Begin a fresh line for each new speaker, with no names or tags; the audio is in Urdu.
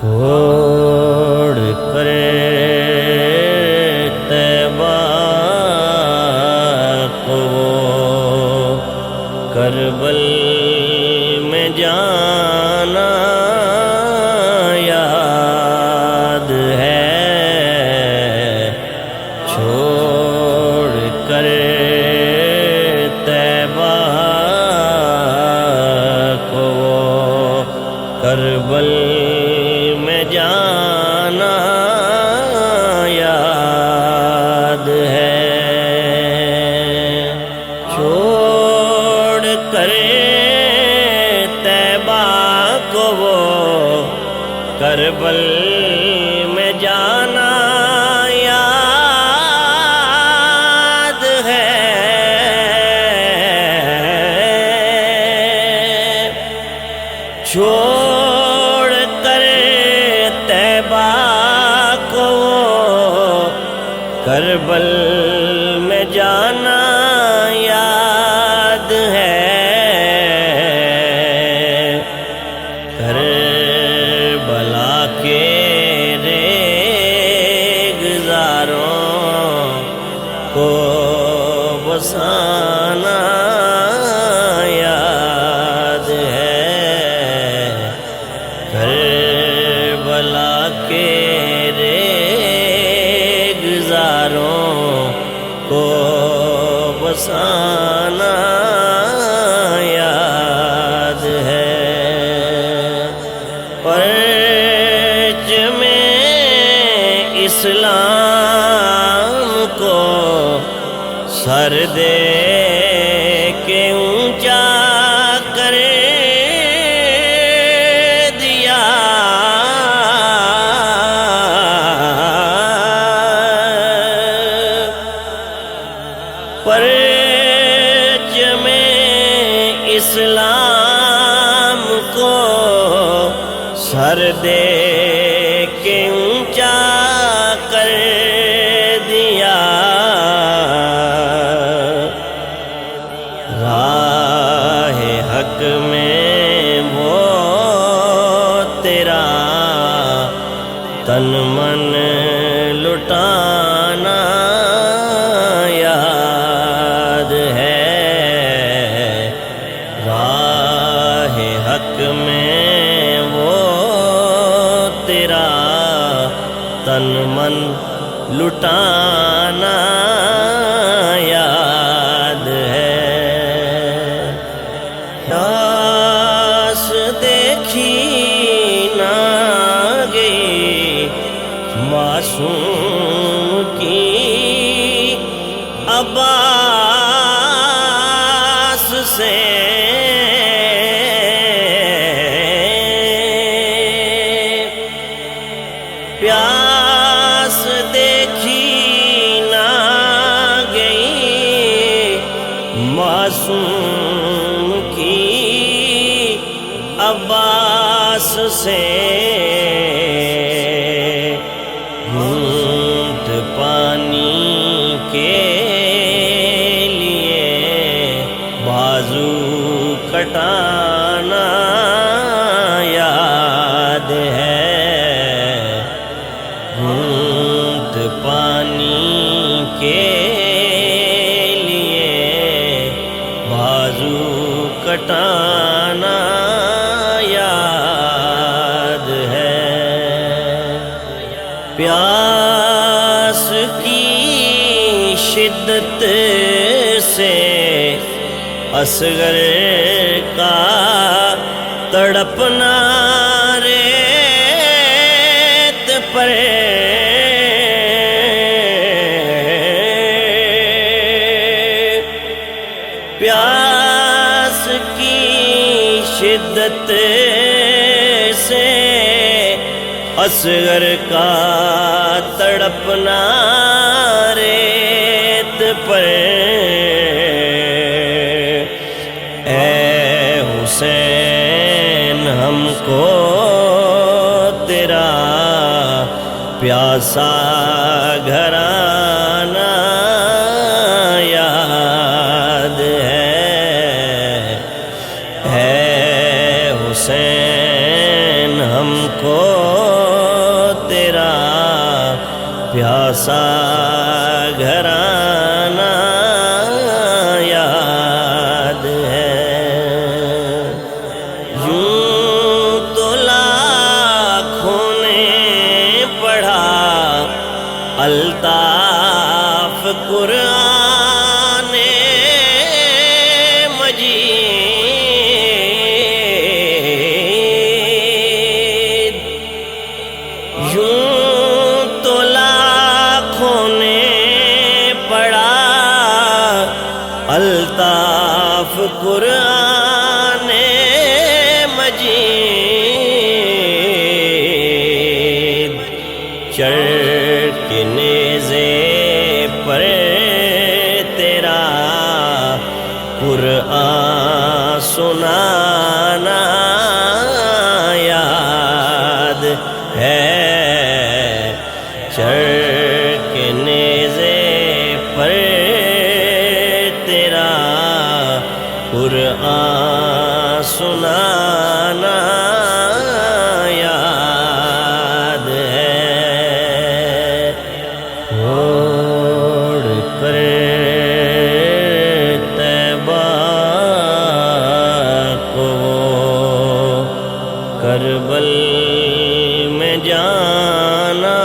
چھوڑ کر طیبہ کو کربل میں جانا یاد ہے، چھوڑ کر طیبہ کو کربل میں جانا یاد ہے، چھوڑ کر طیبہ کو وہ کربل میں جانا یاد ہے، چھوڑ کر طیبہ کو کربل میں جانا یاد ہے، کربلا کے ریگزاروں کو بسانا یاد ہے، کربلا کے ریگزاروں کو بسانا یاد ہے، پرچم اسلام کو سر دے کے اونچا کر دیا، پرچم اسلام کو سر دے کے اونچا کر دیا، راہ حق میں وہ تیرا تن من لٹانا یاد ہے، راہ حق میں وہ تیرا تن من لٹانا یاد ہے، پیاس دیکھی نہ گئی معصوم کی عباس سے، پیاس دیکھی نہ گئی معصوم کی عباس سے، گھونٹ پانی کے لیے بازو کٹانا یاد ہے، گھونٹ پانی کے لیے بازو کٹانا یاد ہے، پیاس کی شدت سے اصغر کا تڑپنا ریت پر، پیاس کی شدت سے اصغر کا تڑپنا ریت پر، اے حسین ہم کو تیرا پیاسا گھرانا یاد ہے حسین ہم کو پیاسا گھرانہ یاد ہے، یوں تو لاکھوں نے پڑھا الطاف قرآن مجید، یوں تو لاکھوں نے پڑھا الطاف قرآن مجید، چڑھ کے نیزے پر تیرا قرآن سنانا یاد ہے، چڑھ کے نیزے پر تیرا قرآن سنانا یاد ہے، چھوڑ کر طیبہ کو کربل میں جانا